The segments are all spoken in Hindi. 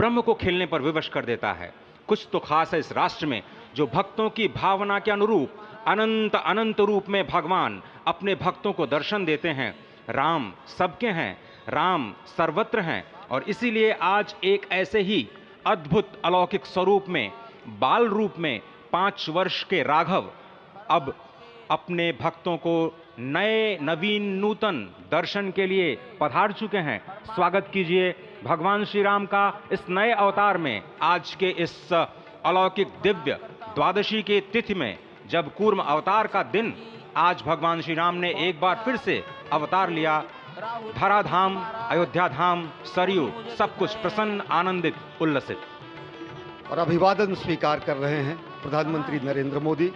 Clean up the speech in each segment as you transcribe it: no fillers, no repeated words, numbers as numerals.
ब्रह्म को खेलने पर विवश कर देता है। कुछ तो खास है इस राष्ट्र में जो भक्तों की भावना के अनुरूप अनंत अनंत रूप में भगवान अपने भक्तों को दर्शन देते हैं। राम सबके हैं, राम सर्वत्र हैं, और इसीलिए आज एक ऐसे ही अद्भुत अलौकिक स्वरूप में, बाल रूप में 5 वर्ष के राघव अब अपने भक्तों को नए नवीन नूतन दर्शन के लिए पधार चुके हैं। स्वागत कीजिए भगवान श्री राम का इस नए अवतार में। आज के इस अलौकिक दिव्य द्वादशी के तिथि में, जब कूर्म अवतार का दिन, आज भगवान श्री राम ने एक बार फिर से अवतार लिया। धराधाम, अयोध्या धाम, सरयू, सब कुछ प्रसन्न, आनंदित, उल्लसित। और अभिवादन स्वीकार कर रहे हैं प्रधानमंत्री नरेंद्र मोदी।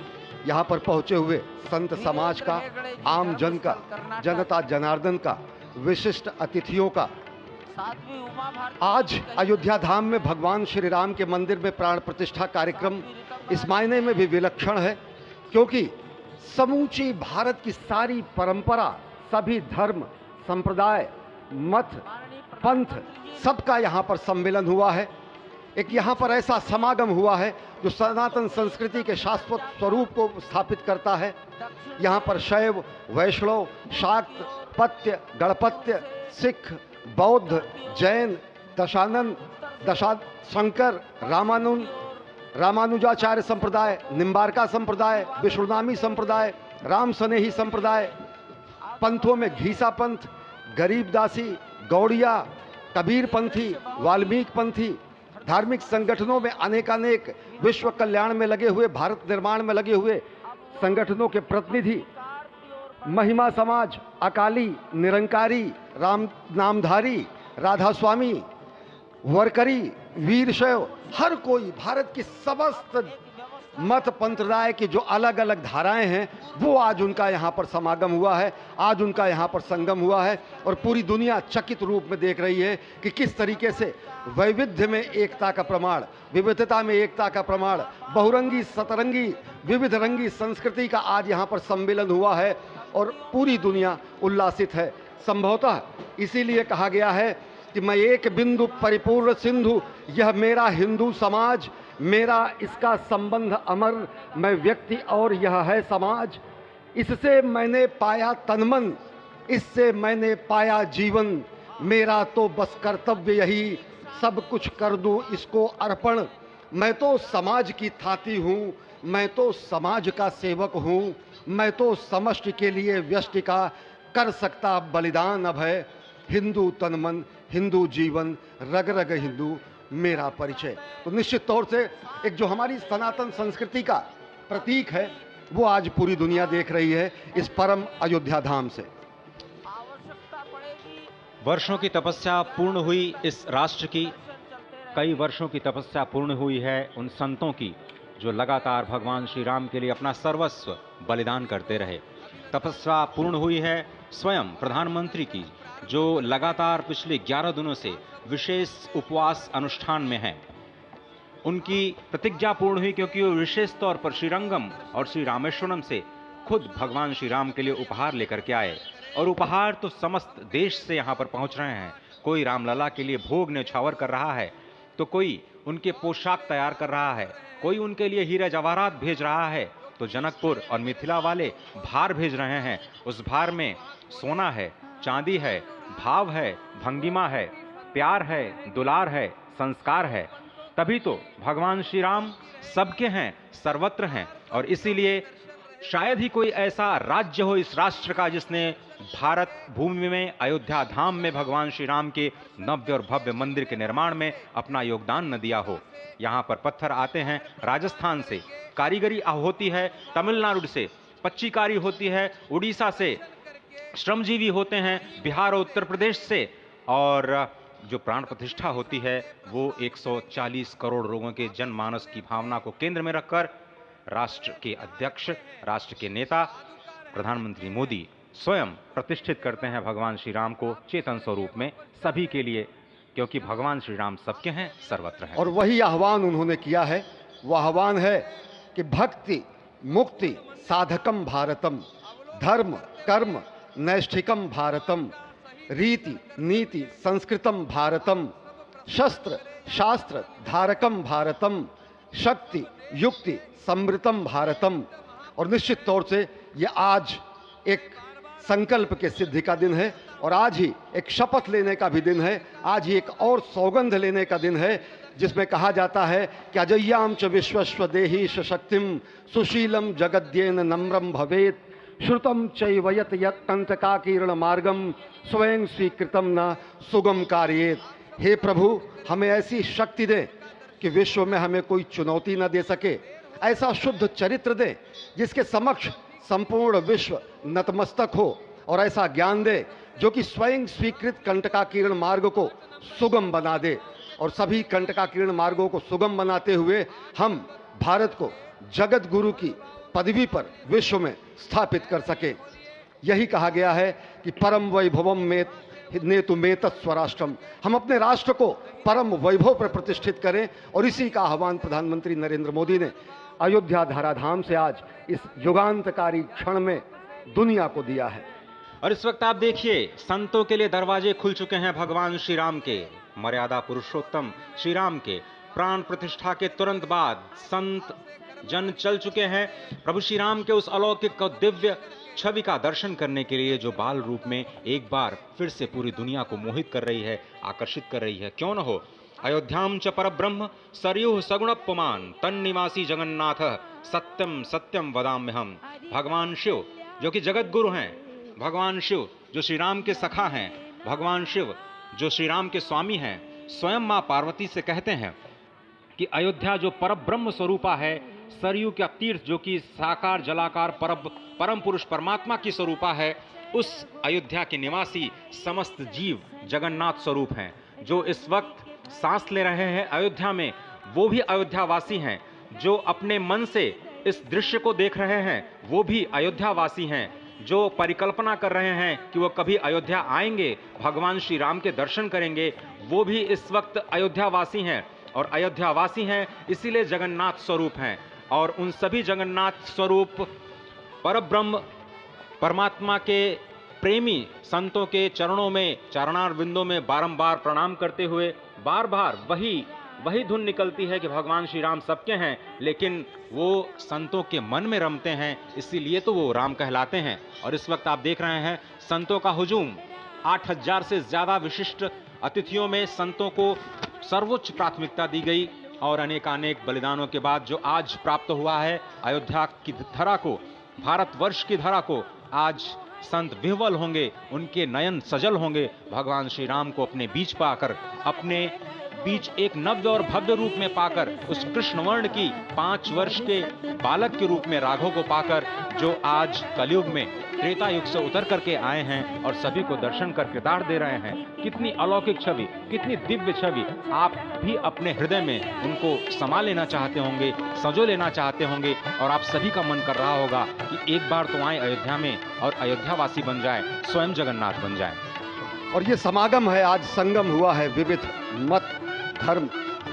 यहाँ पर पहुंचे हुए संत समाज का, आम जन का, जनता जनार्दन का, विशिष्ट अतिथियों का। आज अयोध्या धाम में भगवान श्री राम के मंदिर में प्राण प्रतिष्ठा कार्यक्रम इस मायने में भी विलक्षण है क्योंकि समूची भारत की सारी परंपरा, सभी धर्म, संप्रदाय, मत, पंथ, सबका यहाँ पर सम्मेलन हुआ है। एक यहाँ पर ऐसा समागम हुआ है जो सनातन संस्कृति के शाश्वत स्वरूप को स्थापित करता है। यहाँ पर शैव, वैष्णव, शाक्त, पत्य, गणपत्य, सिख, बौद्ध, जैन, दशानंद, शंकर, रामानुजाचार्य संप्रदाय, निम्बारका संप्रदाय, विष्णुनामी संप्रदाय, राम स्नेही संप्रदाय, पंथों में घीसा पंथ, गरीबदासी, गौड़िया, कबीर पंथी, वाल्मीकि पंथी, धार्मिक संगठनों में अनेकानेक विश्व कल्याण में लगे हुए, भारत निर्माण में लगे हुए संगठनों के प्रतिनिधि, महिमा समाज, अकाली, निरंकारी, राम नामधारी, राधा स्वामी, वरकरी, वीरशैव, हर कोई भारत की समस्त मत पंथराय की जो अलग अलग धाराएं हैं वो आज उनका यहाँ पर समागम हुआ है, आज उनका यहाँ पर संगम हुआ है। और पूरी दुनिया चकित रूप में देख रही है कि किस तरीके से वैविध्य में एकता का प्रमाण, विविधता में एकता का प्रमाण, बहुरंगी सतरंगी विविध रंगी संस्कृति का आज यहाँ पर सम्मेलन हुआ है और पूरी दुनिया उल्लासित है। संभवतः इसीलिए कहा गया है कि मैं एक बिंदु परिपूर्ण सिंधु, यह मेरा हिंदू समाज, मेरा इसका संबंध अमर, मैं व्यक्ति और यह है समाज। इससे मैंने पाया तनमन, इससे मैंने पाया जीवन, मेरा तो बस कर्तव्य यही, सब कुछ कर दूं इसको अर्पण। मैं तो समाज की थाती हूँ, मैं तो समाज का सेवक हूँ, मैं तो समष्टि के लिए व्यष्टि का कर सकता बलिदान अब है। हिंदू तनमन, हिंदू जीवन, रग रग हिंदू मेरा परिचय। तो निश्चित तौर से एक जो हमारी सनातन संस्कृति का प्रतीक है वो आज पूरी दुनिया देख रही है इस परम अयोध्या धाम से। वर्षों की तपस्या पूर्ण हुई इस राष्ट्र की, कई वर्षों की तपस्या पूर्ण हुई है उन संतों की जो लगातार भगवान श्री राम के लिए अपना सर्वस्व बलिदान करते रहे। तपस्या पूर्ण हुई है स्वयं प्रधानमंत्री की जो लगातार पिछले 11 दिनों से विशेष उपवास अनुष्ठान में हैं। उनकी प्रतिज्ञा पूर्ण हुई क्योंकि वो विशेष तौर पर श्रीरंगम और श्री रामेश्वरम से खुद भगवान श्री राम के लिए उपहार लेकर के आए, और उपहार तो समस्त देश से यहाँ पर पहुँच रहे हैं। कोई रामलला के लिए भोग न्यौछावर कर रहा है, तो कोई उनके पोशाक तैयार कर रहा है, कोई उनके लिए हीरा जवाहरात भेज रहा है, तो जनकपुर और मिथिला वाले भार भेज रहे हैं। उस भार में सोना है, चांदी है, भाव है, भंगिमा है, प्यार है, दुलार है, संस्कार है। तभी तो भगवान श्री राम सबके हैं, सर्वत्र हैं। और इसीलिए शायद ही कोई ऐसा राज्य हो इस राष्ट्र का जिसने भारत भूमि में, अयोध्या धाम में भगवान श्री राम के नव्य और भव्य मंदिर के निर्माण में अपना योगदान न दिया हो। यहाँ पर पत्थर आते हैं राजस्थान से, कारीगरी होती है तमिलनाडु से, पच्चीकारी होती है उड़ीसा से, श्रमजीवी होते हैं बिहार और उत्तर प्रदेश से, और जो प्राण प्रतिष्ठा होती है वो 140 करोड़ लोगों के जनमानस की भावना को केंद्र में रखकर राष्ट्र के अध्यक्ष, राष्ट्र के नेता प्रधानमंत्री मोदी स्वयं प्रतिष्ठित करते हैं भगवान श्री राम को चेतन स्वरूप में सभी के लिए, क्योंकि भगवान श्री राम सबके हैं, सर्वत्र हैं। और वही आह्वान उन्होंने किया है, वह आह्वान है कि भक्ति मुक्ति साधकम भारतम, धर्म कर्म नैष्ठिकम भारतम, रीति नीति संस्कृतम भारतम, शस्त्र शास्त्र धारकम भारतम, शक्ति युक्ति समृतम भारतम। और निश्चित तौर से ये आज एक संकल्प के सिद्धि का दिन है और आज ही एक शपथ लेने का भी दिन है। आज ही एक और सौगंध लेने का दिन है जिसमें कहा जाता है कि अजय्याम च विश्वस्व देही शक्तिम सुशीलम जगद्येन नम्रम भवेत श्रुतम चैवयत यत्कंटकाकीर्ण मार्गम स्वयं स्वीकृतम न सुगम कार्येत। हे प्रभु, हमें ऐसी शक्ति दे कि विश्व में हमें कोई चुनौती न दे सके, ऐसा शुद्ध चरित्र दे जिसके समक्ष संपूर्ण विश्व नतमस्तक हो, और ऐसा ज्ञान दे जो कि स्वयं स्वीकृत कंटकाकीर्ण मार्ग को सुगम बना दे। और सभी कंटकाकीर्ण मार्गों को सुगम बनाते हुए हम भारत को जगत गुरु की पदवी पर विश्व में स्थापित कर सके। यही कहा गया है कि परम वैभवम में नेतु मेत स्वराष्ट्रम, हम अपने राष्ट्र को परम वैभव पर प्रतिष्ठित करें। और इसी का आह्वान प्रधानमंत्री नरेंद्र मोदी ने अयोध्या धराधाम से आज इस युगांतकारी क्षण में दुनिया को दिया है। और इस वक्त आप देखिए, संतों के लिए दरवाजे खुल चुके हैं भगवान श्री राम के, मर्यादा पुरुषोत्तम श्री राम के प्राण प्रतिष्ठा के तुरंत बाद संत जन चल चुके हैं प्रभु श्री राम के उस अलौकिक और दिव्य छवि का दर्शन करने के लिए, जो बाल रूप में एक बार फिर से पूरी दुनिया को मोहित कर रही है, आकर्षित कर रही है। क्यों न हो, अयोध्याम च परब्रह्म सरयुः सगुणपुमान् तन्निवासी जगन्नाथ सत्यम सत्यम वदाम्यहम्। भगवान शिव जो कि जगत गुरु हैं, भगवान शिव जो श्री राम के सखा हैं, भगवान शिव जो श्री राम के स्वामी हैं, स्वयं मां पार्वती से कहते हैं कि अयोध्या जो परब्रह्म स्वरूपा है, सरयू का तीर्थ जो कि साकार जलाकार परम पुरुष परमात्मा की स्वरूपा है, उस अयोध्या के निवासी समस्त जीव जगन्नाथ स्वरूप हैं। जो इस वक्त सांस ले रहे हैं अयोध्या में, वो भी अयोध्यावासी हैं। जो अपने मन से इस दृश्य को देख रहे हैं, वो भी अयोध्यावासी हैं। जो परिकल्पना कर रहे हैं कि वो कभी अयोध्या आएंगे, भगवान श्री राम के दर्शन करेंगे, वो भी इस वक्त अयोध्यावासी हैं। और अयोध्यावासी हैं इसीलिए जगन्नाथ स्वरूप हैं। और उन सभी जगन्नाथ स्वरूप परब्रह्म परमात्मा के प्रेमी संतों के चरणों में, चरणार बिंदों में बारंबार प्रणाम करते हुए बार बार वही धुन निकलती है कि भगवान श्री राम सबके हैं, लेकिन वो संतों के मन में रमते हैं, इसीलिए तो वो राम कहलाते हैं। और इस वक्त आप देख रहे हैं संतों का हुजूम, 8000 से ज्यादा विशिष्ट अतिथियों में संतों को सर्वोच्च प्राथमिकता दी गई। और अनेकानेक बलिदानों के बाद जो आज प्राप्त हुआ है अयोध्या की धरा को, भारतवर्ष की धरा को, आज संत विह्वल होंगे, उनके नयन सजल होंगे भगवान श्री राम को अपने बीच पाकर, अपने बीच एक नव्य और भव्य रूप में पाकर, उस कृष्ण वर्ण की 5 वर्ष के बालक के रूप में राघव को पाकर, जो आज कलयुग में त्रेता युग से उतर करके आए हैं और सभी को दर्शन कर कृतार्थ दे रहे हैं। कितनी अलौकिक छवि, कितनी दिव्य छवि। आप भी अपने हृदय में उनको समा लेना चाहते होंगे, संजो लेना चाहते होंगे, और आप सभी का मन कर रहा होगा कि एक बार तो आए अयोध्या में और अयोध्यावासी बन जाए, स्वयं जगन्नाथ बन जाए। और ये समागम है, आज संगम हुआ है विविध मत, धर्म,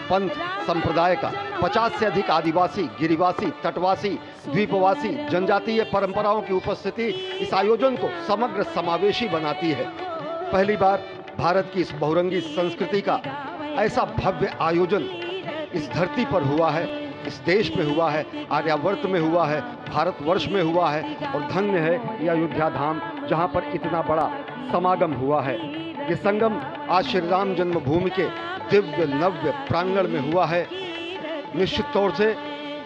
पंथ, संप्रदाय का। 50 से अधिक आदिवासी, गिरिवासी, तटवासी, द्वीपवासी, जनजातीय परंपराओं की उपस्थिति इस आयोजन को समग्र समावेशी बनाती है। पहली बार भारत की इस बहुरंगी संस्कृति का ऐसा भव्य आयोजन इस धरती पर हुआ है, इस देश में हुआ है, आर्यावर्त में हुआ है, भारतवर्ष में हुआ है। और धन्य है ये अयोध्या धाम जहाँ पर इतना बड़ा समागम हुआ है। ये संगम आज श्री राम जन्मभूमि के दिव्य नव्य प्रांगण में हुआ है। निश्चित तौर से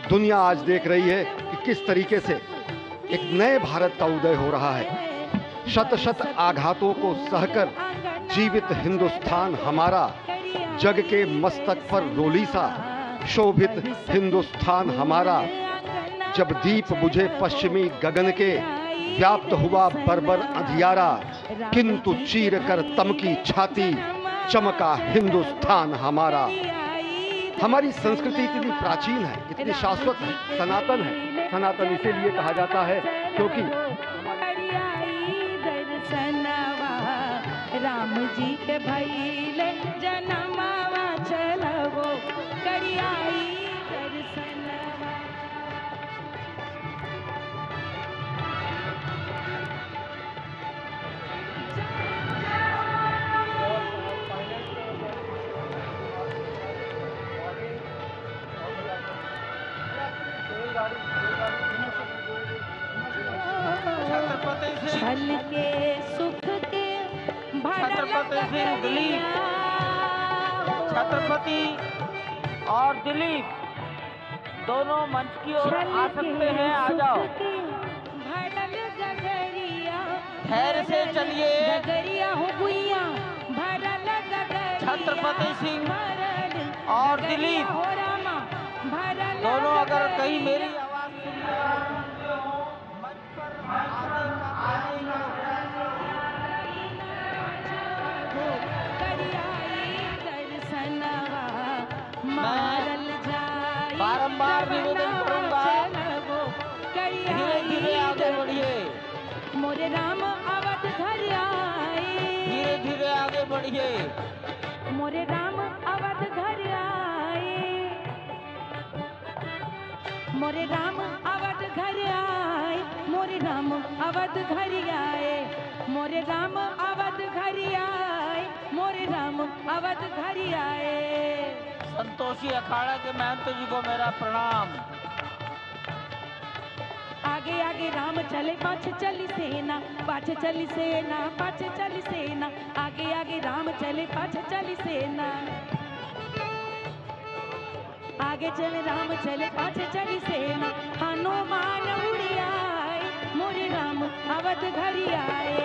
दुनिया आज देख रही है कि किस तरीके से एक नए भारत का उदय हो रहा है। शत शत आघातों को सहकर जीवित हिंदुस्तान हमारा, जग के मस्तक पर रोली सा शोभित हिंदुस्तान हमारा। जब दीप बुझे पश्चिमी गगन के, व्याप्त हुआ बर्बर अंधियारा, किंतु चीर कर तमकी छाती, चमका हिंदुस्तान हमारा। हमारी संस्कृति इतनी प्राचीन है, इतनी शाश्वत है, सनातन है। सनातन इसीलिए कहा जाता है क्योंकि राम जी के भइले जनमवा चलवो करियाई दर्शनवा। छत्रपति सिंह दिलीप, छत्रपति और दिलीप दोनों मंच की ओर आ सकते हैं। आ जाओ, धैर्य से चलिए। छत्रपति सिंह और दिलीप दोनों अगर कहीं मेरी आवाज सुन रहे हो, मंच पर आने का बारंबार निवेदन करूंगा, धीरे धीरे आगे बढ़िए, मोरे राम अवध घर आए, धीरे धीरे आगे बढ़िए। मोरे राम अवध घर आए, मोरे राम अवध घर आए, मोरे राम अवध घर आए, मोरे राम अवध घर आए, मोरे राम अवध घर आए। संतोषी अखाड़ा के महंत जी को मेरा प्रणाम। आगे आगे राम चले, पाछे चली सेना, पाछे चली सेना, पाछे चली सेना, आगे आगे राम चले, पाछे चली सेना, आगे चले राम चले, पाछे चली सेना, हनुमान उड़ी आए, मोरे राम अवध घर आए,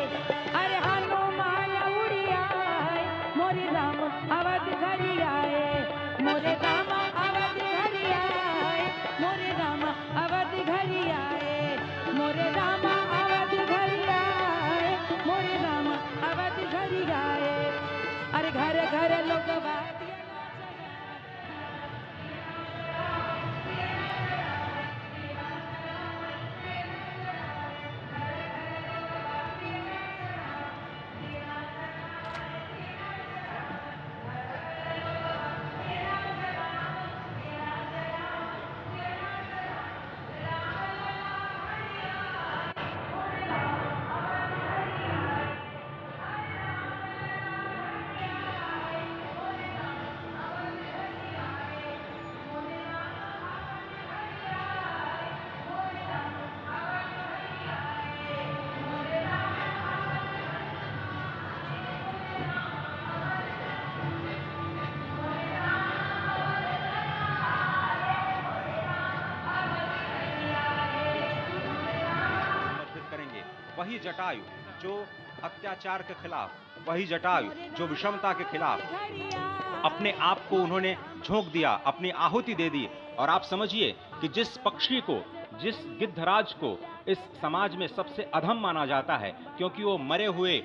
अरे हनुमान उड़ी आए, मोरे राम अवध घर आए, मोरे राम अवध घर आए, मोरे राम अवध घर आए, मोरे राम अवध घर आए, मोरे राम अवध घर आए। अरे घर घर लोग वही जटायु जो अत्याचार के खिलाफ, वही जटायु जो विषमता के खिलाफ अपने आप को उन्होंने झोंक दिया, अपनी आहुति दे दी। और आप समझिए कि जिस पक्षी को, जिस गिद्धराज को इस समाज में सबसे अधम माना जाता है क्योंकि वो मरे हुए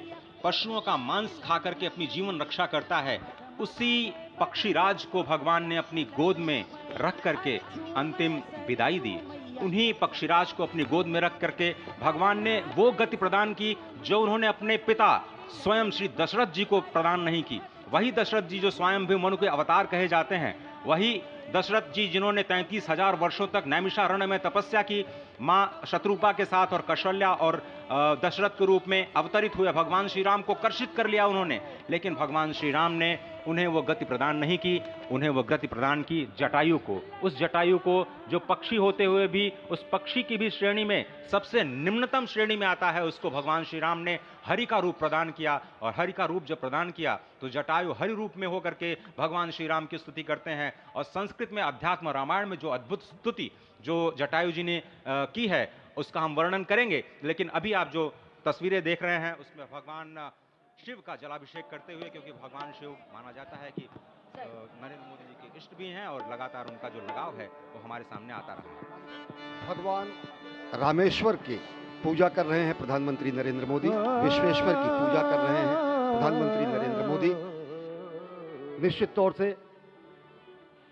पशुओं का मांस खा करके अपनी जीवन रक्षा करता है, उसी पक्षीराज को भगवान ने अपनी गोद में रख करके अंतिम विदाई दी। उन्हीं पक्षीराज को अपनी गोद में रख करके भगवान ने वो गति प्रदान की जो उन्होंने अपने पिता स्वयं श्री दशरथ जी को प्रदान नहीं की। वही दशरथ जी जो स्वयं भी मनु के अवतार कहे जाते हैं, वही दशरथ जी जिन्होंने 33,000 वर्षों तक नैमिषारण्य में तपस्या की, माँ शत्रुपा के साथ और कौशल्या और दशरथ के रूप में अवतरित हुए भगवान श्री राम को कर्षित कर लिया उन्होंने, लेकिन भगवान श्री राम ने उन्हें वो गति प्रदान नहीं की, उन्हें वो गति प्रदान की जटायु को। उस जटायु को जो पक्षी होते हुए भी उस पक्षी की भी श्रेणी में सबसे निम्नतम श्रेणी में आता है, उसको भगवान श्री राम ने हरि का रूप प्रदान किया। और हरि का रूप जब प्रदान किया तो जटायु हरि रूप में होकर के भगवान श्री राम की स्तुति करते हैं। और संस्कृत में अध्यात्म रामायण में जो अद्भुत स्तुति जो जटायु जी ने की है उसका हम वर्णन करेंगे, लेकिन अभी आप जो तस्वीरें देख रहे हैं उसमें भगवान शिव का जलाभिषेक करते हुए, क्योंकि भगवान शिव माना जाता है कि नरेंद्र मोदी जी के इष्ट भी हैं और लगातार उनका जो लगाव है वो हमारे सामने आता रहा है। भगवान रामेश्वर की पूजा कर रहे हैं प्रधानमंत्री नरेंद्र मोदी, विश्वेश्वर की पूजा कर रहे हैं प्रधानमंत्री नरेंद्र मोदी। निश्चित तौर से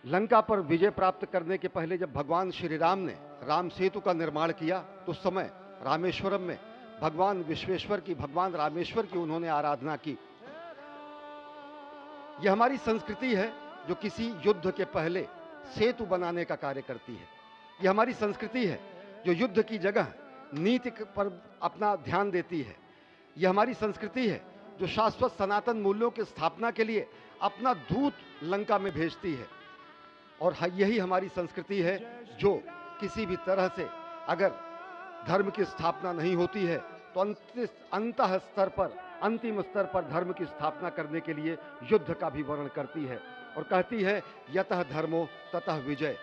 लंका पर विजय प्राप्त करने के पहले जब भगवान श्री राम ने राम सेतु का निर्माण किया तो उस समय रामेश्वरम में भगवान विश्वेश्वर की, भगवान रामेश्वर की उन्होंने आराधना की। यह हमारी संस्कृति है जो किसी युद्ध के पहले सेतु बनाने का कार्य करती है। यह हमारी संस्कृति है जो युद्ध की जगह नीति पर अपना ध्यान देती है। यह हमारी संस्कृति है जो शाश्वत सनातन मूल्यों की स्थापना के लिए अपना दूत लंका में भेजती है। और यही हमारी संस्कृति है जो किसी भी तरह से अगर धर्म की स्थापना नहीं होती है तो अंतः स्तर पर अंतिम स्तर पर धर्म की स्थापना करने के लिए युद्ध का भी वर्णन करती है और कहती है यतः धर्मो ततः विजय,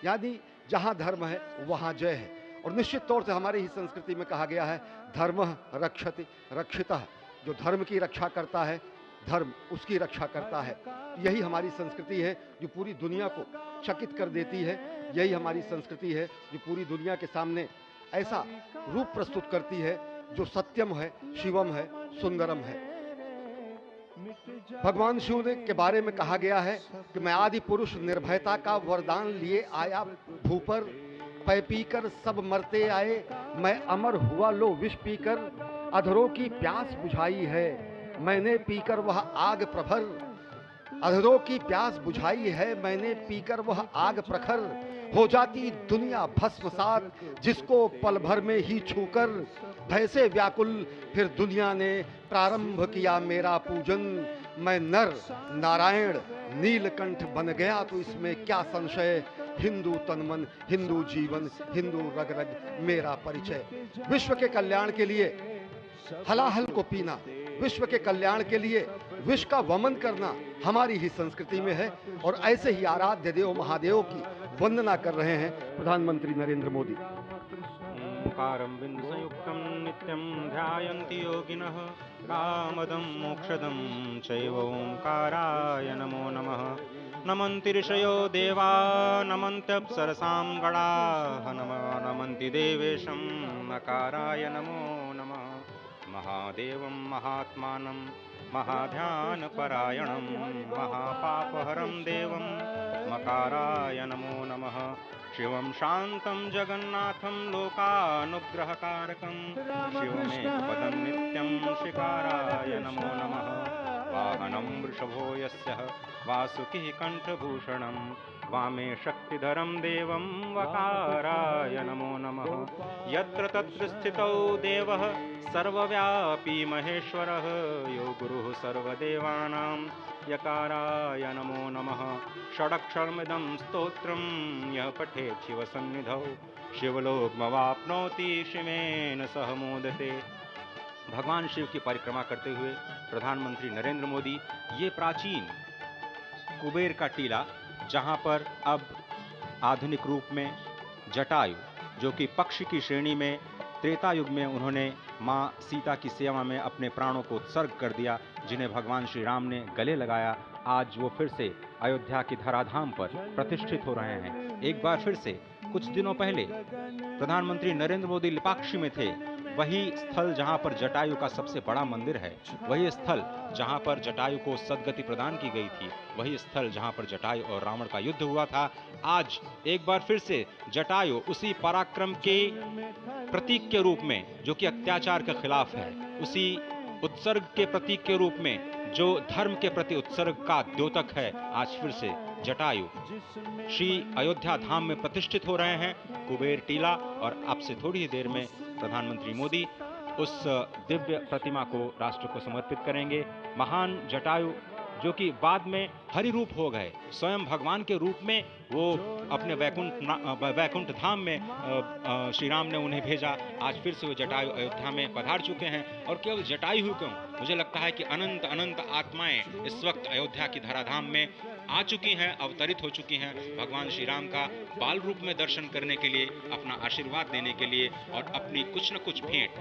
यानी जहाँ धर्म है वहाँ जय है। और निश्चित तौर से हमारी ही संस्कृति में कहा गया है धर्मः रक्षति रक्षितः, जो धर्म की रक्षा करता है धर्म उसकी रक्षा करता है। यही हमारी संस्कृति है जो पूरी दुनिया को चकित कर देती है, यही हमारी संस्कृति है जो पूरी दुनिया के सामने ऐसा रूप प्रस्तुत करती है जो सत्यम है, शिवम है, सुंदरम है। भगवान शिव ने के बारे में कहा गया है कि मैं आदि पुरुष निर्भयता का वरदान लिए आया भूपर, पै पीकर सब मरते आए, मैं अमर हुआ लो विष पीकर, अधरों की प्यास बुझाई है मैंने पीकर वह आग प्रखर, अधरों की प्यास बुझाई है मैंने पीकर वह आग प्रखर, हो जाती दुनिया भस्मसात जिसको पल भर में ही छूकर, भय से व्याकुल फिर दुनिया ने प्रारंभ किया मेरा पूजन, मैं नर नारायण नीलकंठ बन गया तो इसमें क्या संशय, हिंदू तन मन हिंदू जीवन हिंदू रग रग मेरा परिचय। विश्व के कल्याण के लिए हलाहल को पीना, विश्व के कल्याण के लिए विश्व का वमन करना हमारी ही संस्कृति में है और ऐसे ही आराध्य देव महादेव की वंदना कर रहे हैं प्रधानमंत्री नरेंद्र मोदी। ओंकारं बिंदुसंयुक्तं नित्यं ध्यायन्ति योगिनः, कामदं मोक्षदं चैव ओंकाराय नमो नमः। नमन्ति ऋषयो देवा नमन्त्यप्सरसां गणाः, नमन्ति देवेशं नकाराय नमो नमः। महादेवं महात्मानं महाध्यानपरायणं महापापहरं देवं मकाराय नमो नमः। शिवं शान्तं जगन्नाथं लोकानुग्रहकारकं, शिवमेकपदं नित्यं शिकाराय नमो नमः। वाहनं वृषभो यस्य वासुकिः कण्ठभूषणं, वामे शक्तिधरं देवं वकाराय नमो नमः। यत्र तत्र स्थितौ देवः सर्वव्यापी महेश्वरः, यो गुरुः सर्वदेवानां यकाराय नमो नमः। षडक्षरमिदं स्तोत्रं यः पठेत् शिवसन्निधौ, शिवलोकमवाप्नोति शिवेन सह मोदते। भगवान शिव की परिक्रमा करते हुए प्रधानमंत्री नरेंद्र मोदी ये प्राचीन कुबेर का टीला, जहां पर अब आधुनिक रूप में जटायु, जो कि पक्षी की श्रेणी में त्रेता युग में उन्होंने मां सीता की सेवा में अपने प्राणों को उत्सर्ग कर दिया, जिन्हें भगवान श्री राम ने गले लगाया, आज वो फिर से अयोध्या की धराधाम पर प्रतिष्ठित हो रहे हैं। एक बार फिर से कुछ दिनों पहले प्रधानमंत्री नरेंद्र मोदी लिपाक्षी में थे, वही स्थल जहां पर जटायु का सबसे बड़ा मंदिर है, वही स्थल जहां पर जटायु को सद्गति प्रदान की गई थी, वही स्थल जहां पर जटायु और रावण का युद्ध हुआ था। आज एक बार फिर से जटायु उसी पराक्रम के प्रतीक के रूप में, जो कि अत्याचार के खिलाफ है, उसी उत्सर्ग के प्रतीक के रूप में, जो धर्म के प्रति उत्सर्ग का द्योतक है, आज फिर से जटायु श्री अयोध्या धाम में प्रतिष्ठित हो रहे हैं, कुबेर टीला। और आपसे थोड़ी ही देर में प्रधानमंत्री मोदी उस दिव्य प्रतिमा को राष्ट्र को समर्पित करेंगे। महान जटायु जो कि बाद में हरि रूप हो गए, स्वयं भगवान के रूप में वो अपने वैकुंठ धाम में श्री राम ने उन्हें भेजा। आज फिर से वो जटायु अयोध्या में पधार चुके हैं। और केवल जटायु ही क्यों, मुझे लगता है कि अनंत अनंत आत्माएं इस वक्त अयोध्या की धराधाम में आ चुकी हैं, अवतरित हो चुकी हैं, भगवान श्री राम का बाल रूप में दर्शन करने के लिए, अपना आशीर्वाद देने के लिए और अपनी कुछ न कुछ भेंट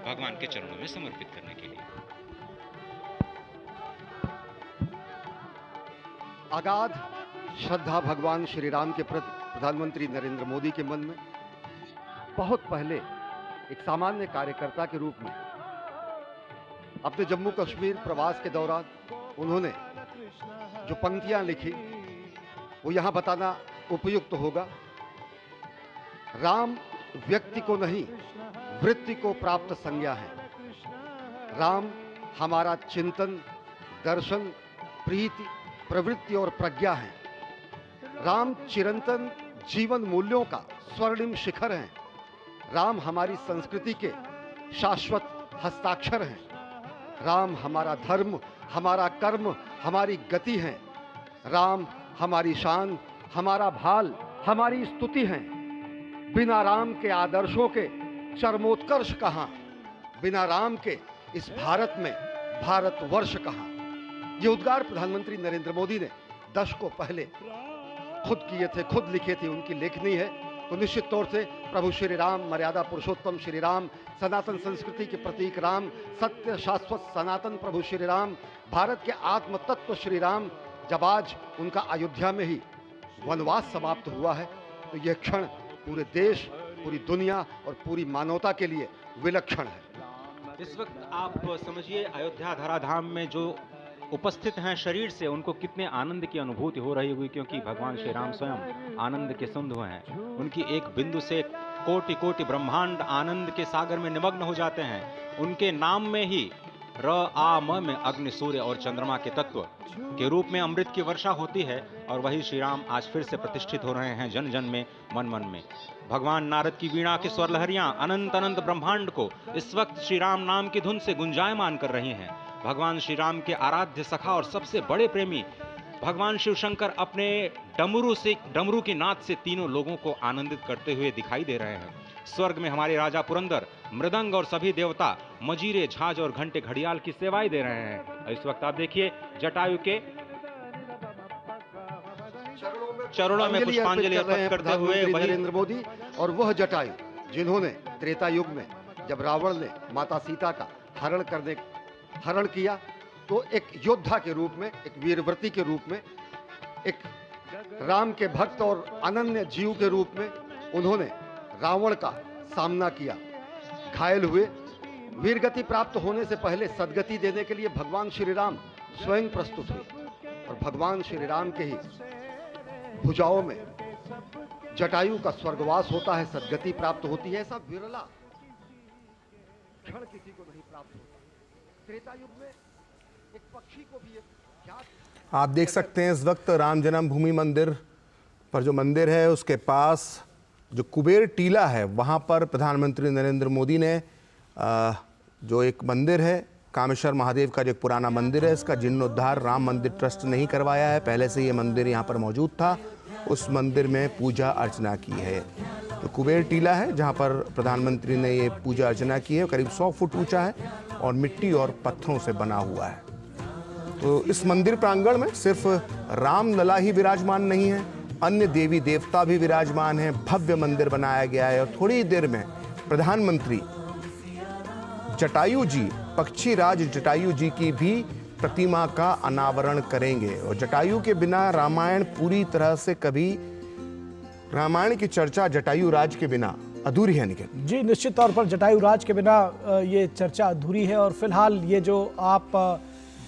भगवान के चरणों में समर्पित करने के लिए। अगाध श्रद्धा भगवान श्री राम के प्रति प्रधानमंत्री नरेंद्र मोदी के मन में बहुत पहले एक सामान्य कार्यकर्ता के रूप में अपने जम्मू कश्मीर प्रवास के दौरान उन्होंने जो पंक्तियां लिखी वो यहां बताना उपयुक्त होगा। राम व्यक्ति को नहीं वृत्ति को प्राप्त संज्ञा है। राम हमारा चिंतन, दर्शन, प्रीति, प्रवृत्ति और प्रज्ञा है। राम चिरंतन जीवन मूल्यों का स्वर्णिम शिखर है। राम हमारी संस्कृति के शाश्वत हस्ताक्षर हैं। राम हमारा धर्म, हमारा कर्म, हमारी गति है। राम हमारी शान, हमारा भाल, हमारी स्तुति है। बिना राम के आदर्शों के चरमोत्कर्ष कहाँ, बिना राम के इस भारत में भारतवर्ष कहाँ। ये उद्गार प्रधानमंत्री नरेंद्र मोदी ने दशकों पहले खुद किए थे, खुद लिखे थे, उनकी लेखनी है। तो निश्चित तौर से प्रभु श्री राम, मर्यादा पुरुषोत्तम श्री राम, सनातन संस्कृति के प्रतीक राम, सत्य शाश्वत सनातन प्रभु श्री राम, भारत के आत्म तत्व श्री राम, जब आज उनका अयोध्या में ही वनवास समाप्त हुआ है, तो यह क्षण पूरे देश, पूरी दुनिया और पूरी मानवता के लिए विलक्षण है। इस वक्त आप समझिए अयोध्या धराधाम में जो उपस्थित हैं शरीर से, उनको कितने आनंद की अनुभूति हो रही होगी, क्योंकि भगवान श्री राम स्वयं आनंद के सिंधु हैं। उनकी एक बिंदु से कोटि कोटि ब्रह्मांड आनंद के सागर में निमग्न हो जाते हैं। उनके नाम में ही र आ म में अग्नि, सूर्य और चंद्रमा के तत्व के रूप में अमृत की वर्षा होती है, और वही श्री राम आज फिर से प्रतिष्ठित हो रहे हैं जन जन में, मन मन में। भगवान नारद की वीणा की स्वर लहरियां अनंत अनंत ब्रह्मांड को इस वक्त श्री राम नाम की धुन से गुंजायमान कर रही हैं। भगवान श्री राम के आराध्य सखा और सबसे बड़े प्रेमी भगवान शिव शंकर अपने डमरू की नाद से तीनों लोगों को आनंदित करते हुए दिखाई दे रहे हैं। स्वर्ग में हमारे राजा पुरंदर मृदंग और सभी देवता मजीरे, झांझ और घंटे घड़ियाल की सेवाएं दे रहे हैं। इस वक्त आप देखिए जटायु के चरणों में पुष्पांजलि अर्पित करते हुए नरेंद्र मोदी, और वह जटायु जिन्होंने त्रेता युग में जब रावण ने माता सीता का हरण किया, तो एक योद्धा के रूप में, एक वीरव्रती के रूप में, एक राम के भक्त और अनन्य जीव के रूप में उन्होंने रावण का सामना किया। घायल हुए, वीरगति प्राप्त होने से पहले सदगति देने के लिए भगवान श्री राम स्वयं प्रस्तुत हुए, और भगवान श्री राम के ही भुजाओं में जटायु का स्वर्गवास होता है, सदगति प्राप्त होती है। ऐसा विरला क्षण किसी को नहीं प्राप्त होता। त्रेता युग में एक पक्षी को भी आप देख सकते हैं इस वक्त राम जन्मभूमि मंदिर पर, जो मंदिर है उसके पास जो कुबेर टीला है, वहाँ पर प्रधानमंत्री नरेंद्र मोदी ने जो एक मंदिर है कामेश्वर महादेव का, जो एक पुराना मंदिर है, इसका जीर्णोद्धार राम मंदिर ट्रस्ट नहीं करवाया है, पहले से ये मंदिर यहाँ पर मौजूद था, उस मंदिर में पूजा अर्चना की है। तो कुबेर टीला है जहाँ पर प्रधानमंत्री ने ये पूजा अर्चना की है, करीब 100 फुट ऊंचा है और मिट्टी और पत्थरों से बना हुआ है। तो इस मंदिर प्रांगण में सिर्फ राम लला ही विराजमान नहीं है, अन्य देवी देवता भी विराजमान हैं। भव्य मंदिर बनाया गया है, और थोड़ी देर में प्रधानमंत्री जटायु जी, पक्षीराज जटायु जी की भी प्रतिमा का अनावरण करेंगे। और जटायु के बिना रामायण पूरी तरह से, कभी रामायण की चर्चा जटायु राज के बिना अधूरी है। निखिल जी, निश्चित तौर पर जटायु राज के बिना ये चर्चा अधूरी है। और फिलहाल ये जो आप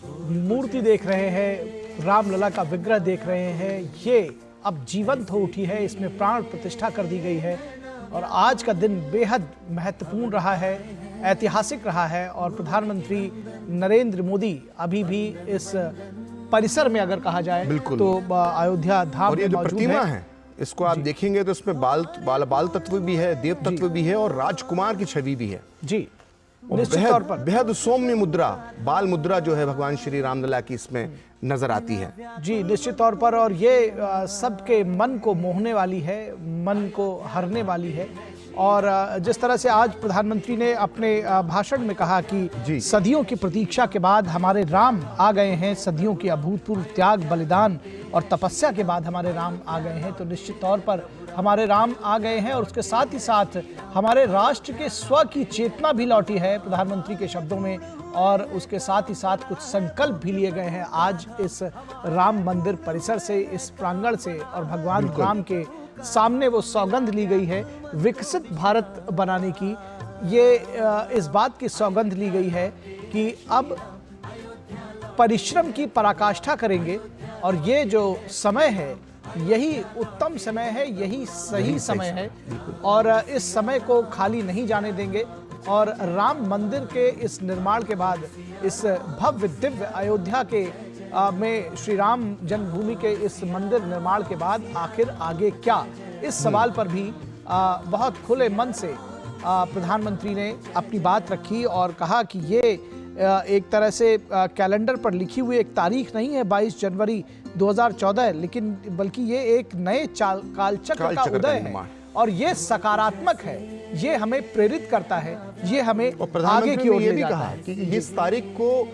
मूर्ति देख रहे हैं, रामलला का विग्रह देख रहे हैं, ये अब जीवंत हो उठी है, इसमें प्राण प्रतिष्ठा कर दी गई है। और आज का दिन बेहद महत्वपूर्ण रहा है, ऐतिहासिक रहा है। और प्रधानमंत्री नरेंद्र मोदी अभी भी इस परिसर में, अगर कहा जाए तो अयोध्या धाम में मौजूद प्रतिमा है। इसको आप देखेंगे तो इसमें बाल तत्व भी है, देव तत्व भी है, और राजकुमार की छवि भी है। जी, निश्चित तौर पर बेहद सौम्य मुद्रा, बाल मुद्रा जो है भगवान श्री रामलला की इसमें नजर आती है। जी, निश्चित तौर पर। और ये सबके मन को मोहने वाली है, मन को हरने वाली है। और जिस तरह से आज प्रधानमंत्री ने अपने भाषण में कहा कि सदियों की प्रतीक्षा के बाद हमारे राम आ गए हैं, सदियों की अभूतपूर्व त्याग, बलिदान और तपस्या के बाद हमारे राम आ गए हैं, तो निश्चित तौर पर हमारे राम आ गए हैं। और उसके साथ ही साथ हमारे राष्ट्र के स्व की चेतना भी लौटी है प्रधानमंत्री के शब्दों में, और उसके साथ ही साथ कुछ संकल्प भी लिए गए हैं आज इस राम मंदिर परिसर से, इस प्रांगण से। और भगवान राम के सामने वो सौगंध ली गई है विकसित भारत बनाने की। ये इस बात की सौगंध ली गई है कि अब परिश्रम की पराकाष्ठा करेंगे, और ये जो समय है यही उत्तम समय है, यही सही समय है, और इस समय को खाली नहीं जाने देंगे। और राम मंदिर के इस निर्माण के बाद, इस भव्य दिव्य अयोध्या के में श्री राम जन्मभूमि के इस मंदिर निर्माण के बाद आखिर आगे क्या, इस सवाल पर भी बहुत खुले मन से प्रधानमंत्री ने अपनी बात रखी और कहा कि ये एक तरह से कैलेंडर पर लिखी हुई एक तारीख नहीं है 22 जनवरी 2014, लेकिन बल्कि ये एक नए कालचक्र का उदय है और ये सकारात्मक है, ये हमें प्रेरित करता है, ये हमें आगे की ओर ये ले भी जाता कहा है कि इस तारीख को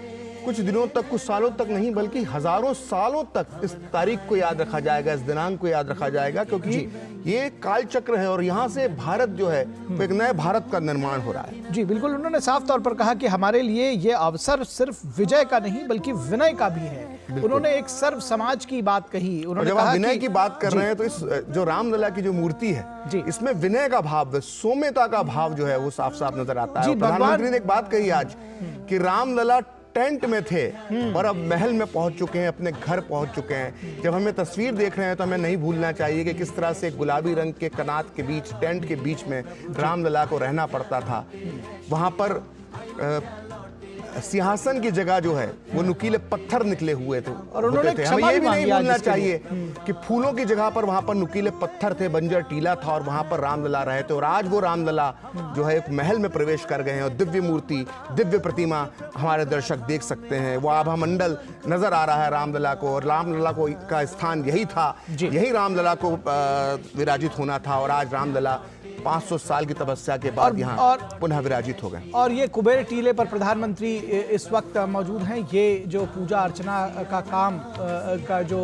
कुछ दिनों तक, कुछ सालों तक नहीं बल्कि हजारों सालों तक इस तारीख को याद रखा जाएगा, इस दिनांक को याद रखा जाएगा, क्योंकि ये काल चक्र है और यहाँ से भारत जो है वो एक नए भारत का निर्माण हो रहा है। जी बिल्कुल, उन्होंने साफ तौर पर कहा कि हमारे लिए ये अवसर सिर्फ विजय का नहीं बल्कि विनय का भी है। उन्होंने एक सर्व समाज की बात कही। उन्होंने जब कहा आप विनय की बात कर रहे हैं तो इस जो रामलला की जो मूर्ति है इसमें विनय का भाव, सौम्यता का भाव जो है वो साफ साफ नजर आता है। प्रधानमंत्री ने एक बात कही आज कि रामलला टेंट में थे और अब महल में पहुंच चुके हैं, अपने घर पहुंच चुके हैं। जब हमें तस्वीर देख रहे हैं तो हमें नहीं भूलना चाहिए कि किस तरह से गुलाबी रंग के कनात के बीच, टेंट के बीच में रामलला को रहना पड़ता था। वहां पर सिंहासन की जगह जो है वो नुकीले पत्थर निकले हुए थे और उन्होंने हमें ये भी नहीं भूलना चाहिए कि फूलों की जगह पर वहां पर नुकीले पत्थर थे, बंजर टीला था और वहां पर रामलला रहे थे। और आज वो रामलला जो है एक महल में प्रवेश कर गए हैं और दिव्य मूर्ति, दिव्य प्रतिमा हमारे दर्शक देख सकते हैं। वो आभा मंडल नजर आ रहा है रामलला को, और रामलला को का स्थान यही था, यही रामलला को विराजित होना था। और आज रामलला 500 साल की तपस्या के बाद यहाँ पुनः विराजित हो गए। और ये कुबेर टीले पर प्रधानमंत्री इस वक्त मौजूद हैं। ये जो पूजा अर्चना का काम का जो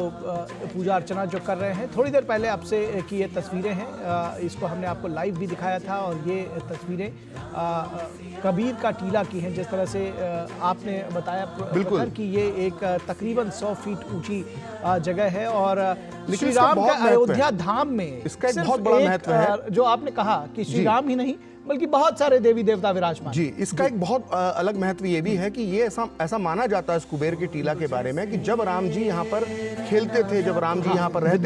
पूजा अर्चना जो कर रहे हैं, थोड़ी देर पहले आपसे की ये तस्वीरें हैं, इसको हमने आपको लाइव भी दिखाया था। और ये तस्वीरें कबीर का टीला की हैं, जिस तरह से आपने बताया बिल्कुल कि ये एक तकरीबन 100 फीट ऊंची जगह है। और श्री राम के अयोध्या धाम में इसका एक बहुत बड़ा महत्व है। जो आपने कहा कि श्री राम ही नहीं बल्कि बहुत सारे देवी देवता विराजमान। जी, इसका एक बहुत अलग महत्व ये भी है कि ये ऐसा माना जाता है इस कुबेर के टीला के बारे में कि जब राम जी यहाँ पर खेलते थे, जब राम जी यहाँ पर रहते थे,